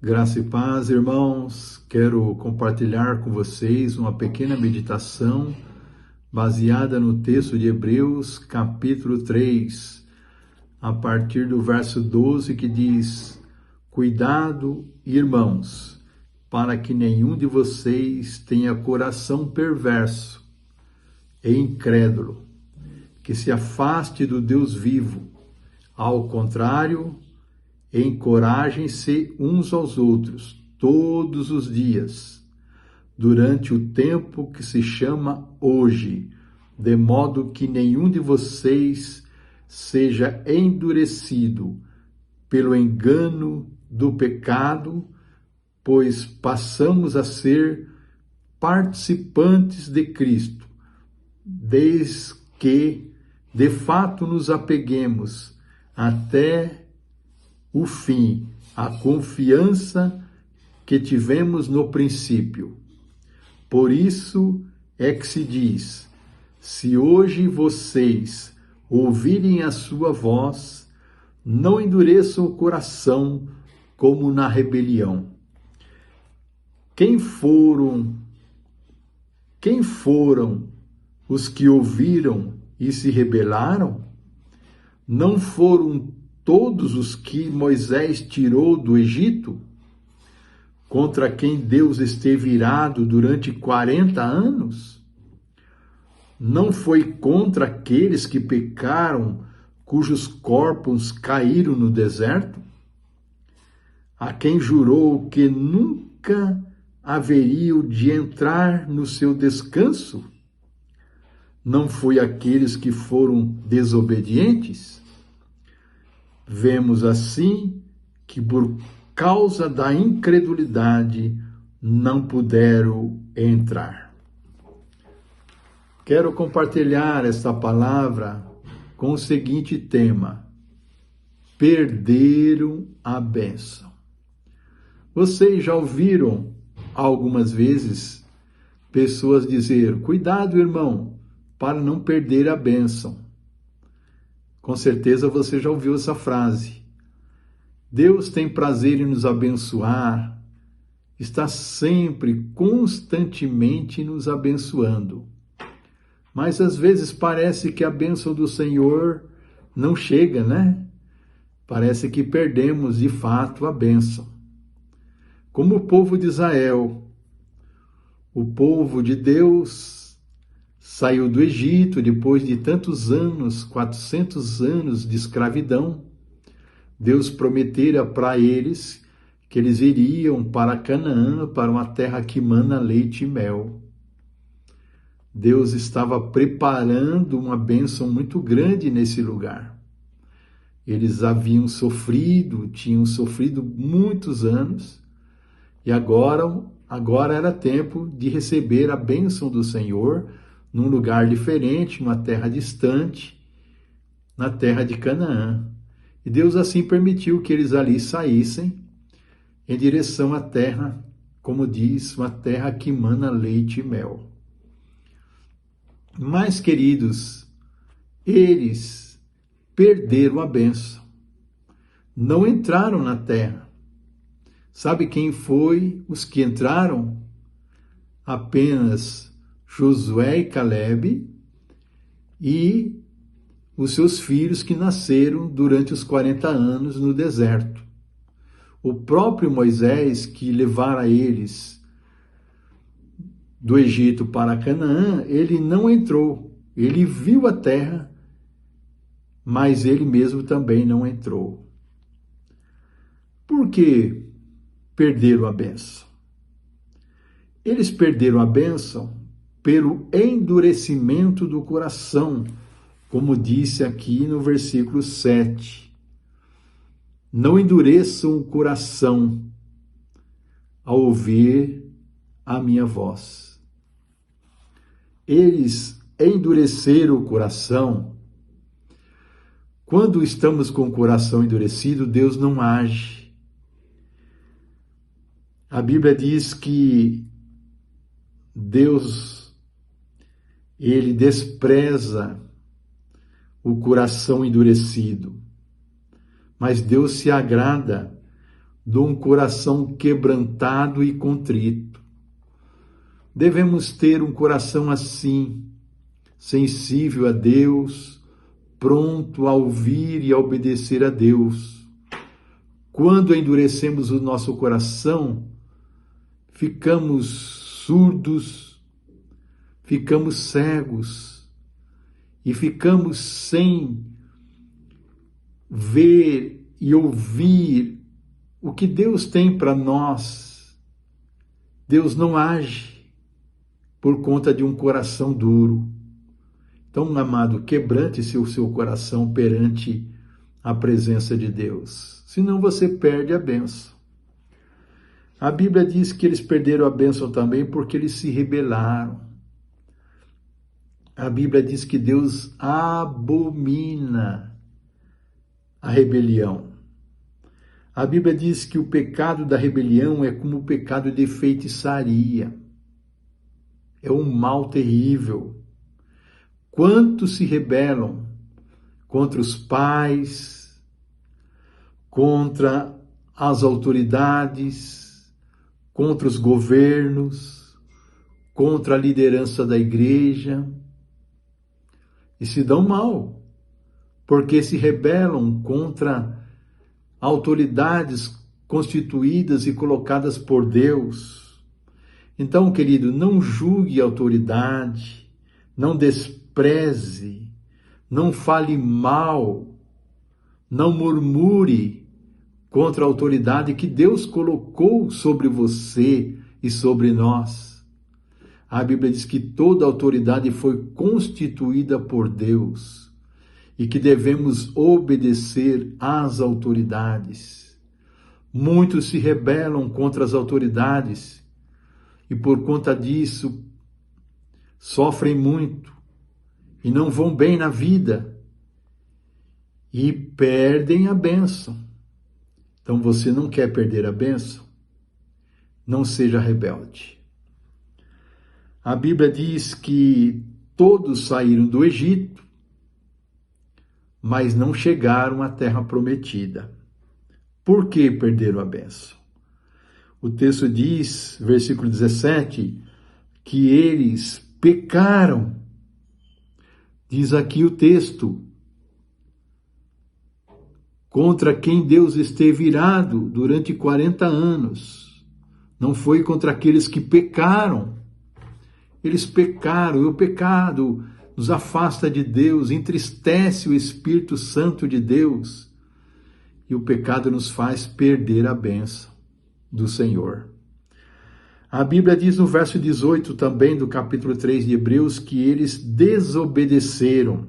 Graça e paz, irmãos. Quero compartilhar com vocês uma pequena meditação baseada no texto de Hebreus, capítulo 3, a partir do verso 12, que diz: Cuidado, irmãos, para que nenhum de vocês tenha coração perverso e incrédulo, que se afaste do Deus vivo. Ao contrário, encorajem-se uns aos outros todos os dias, durante o tempo que se chama hoje, de modo que nenhum de vocês seja endurecido pelo engano do pecado, pois passamos a ser participantes de Cristo, desde que de fato nos apeguemos até o fim, a confiança que tivemos no princípio. Por isso é que se diz: se hoje vocês ouvirem a sua voz, não endureçam o coração como na rebelião. Quem foram os que ouviram e se rebelaram? Não foram todos os que Moisés tirou do Egito, contra quem Deus esteve irado durante 40 anos? Não foi contra aqueles que pecaram, cujos corpos caíram no deserto? A quem jurou que nunca haveriam de entrar no seu descanso? Não foi aqueles que foram desobedientes? Vemos assim que por causa da incredulidade não puderam entrar. Quero compartilhar esta palavra com o seguinte tema: perderam a bênção. Vocês já ouviram algumas vezes pessoas dizer: cuidado, irmão, para não perder a bênção. Com certeza você já ouviu essa frase. Deus tem prazer em nos abençoar, está sempre, constantemente nos abençoando. Mas às vezes parece que a bênção do Senhor não chega, né? Parece que perdemos de fato a bênção. Como o povo de Israel, o povo de Deus saiu do Egito depois de tantos anos, 400 anos de escravidão. Deus prometera para eles que eles iriam para Canaã, para uma terra que mana leite e mel. Deus estava preparando uma bênção muito grande nesse lugar. Eles tinham sofrido muitos anos, e agora era tempo de receber a bênção do Senhor num lugar diferente, numa terra distante, na terra de Canaã. E Deus assim permitiu que eles ali saíssem em direção à terra, como diz, uma terra que mana leite e mel. Mas, queridos, eles perderam a bênção, não entraram na terra. Sabe quem foi os que entraram? Apenas Josué e Calebe e os seus filhos que nasceram durante os 40 anos no deserto. O próprio Moisés, que levara eles do Egito para Canaã, ele não entrou. Ele viu a terra, mas ele mesmo também não entrou. Por que perderam a bênção? Eles perderam a bênção pelo endurecimento do coração, como disse aqui no versículo 7. Não endureçam o coração ao ouvir a minha voz. Eles endureceram o coração. Quando estamos com o coração endurecido, Deus não age. A Bíblia diz que Deus, ele despreza o coração endurecido, mas Deus se agrada de um coração quebrantado e contrito. Devemos ter um coração assim, sensível a Deus, pronto a ouvir e a obedecer a Deus. Quando endurecemos o nosso coração, ficamos surdos, ficamos cegos e ficamos sem ver e ouvir o que Deus tem para nós. Deus não age por conta de um coração duro. Então, amado, quebrante-se o seu coração perante a presença de Deus, senão você perde a bênção. A Bíblia diz que eles perderam a bênção também porque eles se rebelaram. A Bíblia diz que Deus abomina a rebelião. A Bíblia diz que o pecado da rebelião é como o pecado de feitiçaria. É um mal terrível. Quantos se rebelam contra os pais, contra as autoridades, contra os governos, contra a liderança da igreja, e se dão mal, porque se rebelam contra autoridades constituídas e colocadas por Deus. Então, querido, não julgue a autoridade, não despreze, não fale mal, não murmure contra a autoridade que Deus colocou sobre você e sobre nós. A Bíblia diz que toda autoridade foi constituída por Deus e que devemos obedecer às autoridades. Muitos se rebelam contra as autoridades e por conta disso sofrem muito e não vão bem na vida e perdem a bênção. Então você não quer perder a bênção? Não seja rebelde. A Bíblia diz que todos saíram do Egito, mas não chegaram à terra prometida. Por que perderam a bênção? O texto diz, versículo 17, que eles pecaram. Diz aqui o texto, contra quem Deus esteve irado durante 40 anos. Não foi contra aqueles que pecaram. Eles pecaram, e o pecado nos afasta de Deus, entristece o Espírito Santo de Deus, e o pecado nos faz perder a bênção do Senhor. A Bíblia diz no verso 18 também do capítulo 3 de Hebreus que eles desobedeceram.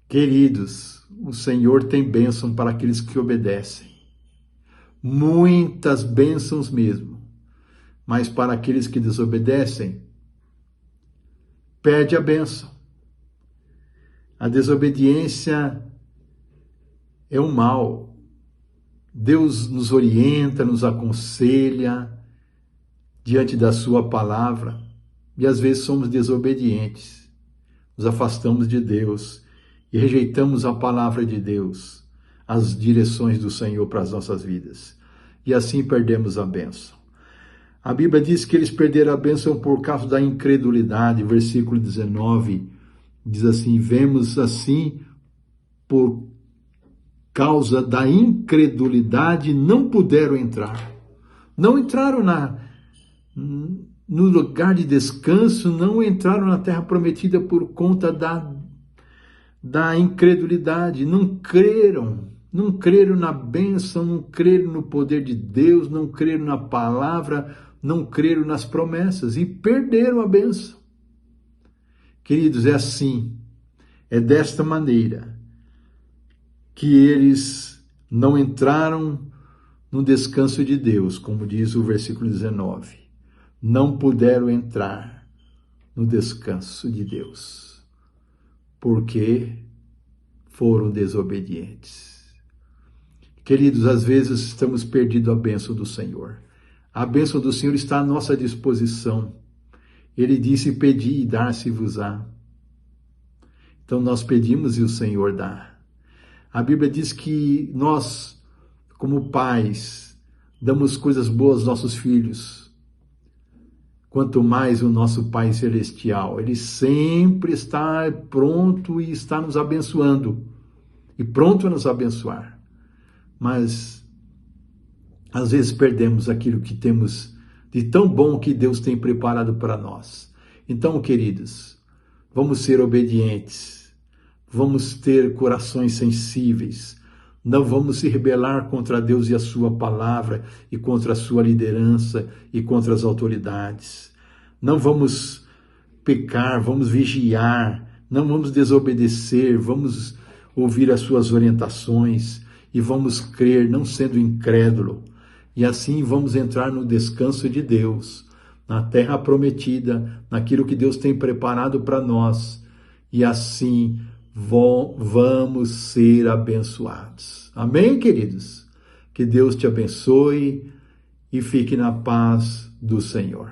Queridos, o Senhor tem bênção para aqueles que obedecem. Muitas bênçãos mesmo. Mas para aqueles que desobedecem, perde a bênção. A desobediência é um mal. Deus nos orienta, nos aconselha diante da sua palavra e às vezes somos desobedientes. Nos afastamos de Deus e rejeitamos a palavra de Deus, as direções do Senhor para as nossas vidas. E assim perdemos a bênção. A Bíblia diz que eles perderam a bênção por causa da incredulidade. Versículo 19 diz assim, vemos assim, por causa da incredulidade, não puderam entrar. Não entraram no lugar de descanso, não entraram na terra prometida por conta da incredulidade. Não creram na bênção, não creram no poder de Deus, não creram na palavra, não creram nas promessas e perderam a bênção. Queridos, é assim, é desta maneira que eles não entraram no descanso de Deus, como diz o versículo 19. Não puderam entrar no descanso de Deus, porque foram desobedientes. Queridos, às vezes estamos perdidos a bênção do Senhor. A bênção do Senhor está à nossa disposição. Ele disse, pedi e dar-se-vos-á. Então nós pedimos e o Senhor dá. A Bíblia diz que nós como pais, damos coisas boas aos nossos filhos, quanto mais o nosso Pai Celestial. Ele sempre está pronto e está nos abençoando, e pronto a nos abençoar. Mas, às vezes, perdemos aquilo que temos de tão bom que Deus tem preparado para nós. Então, queridos, vamos ser obedientes, vamos ter corações sensíveis, não vamos se rebelar contra Deus e a sua palavra, e contra a sua liderança, e contra as autoridades. Não vamos pecar, vamos vigiar, não vamos desobedecer, vamos ouvir as suas orientações, e vamos crer, não sendo incrédulo. E assim vamos entrar no descanso de Deus, na terra prometida, naquilo que Deus tem preparado para nós. E assim vamos ser abençoados. Amém, queridos? Que Deus te abençoe e fique na paz do Senhor.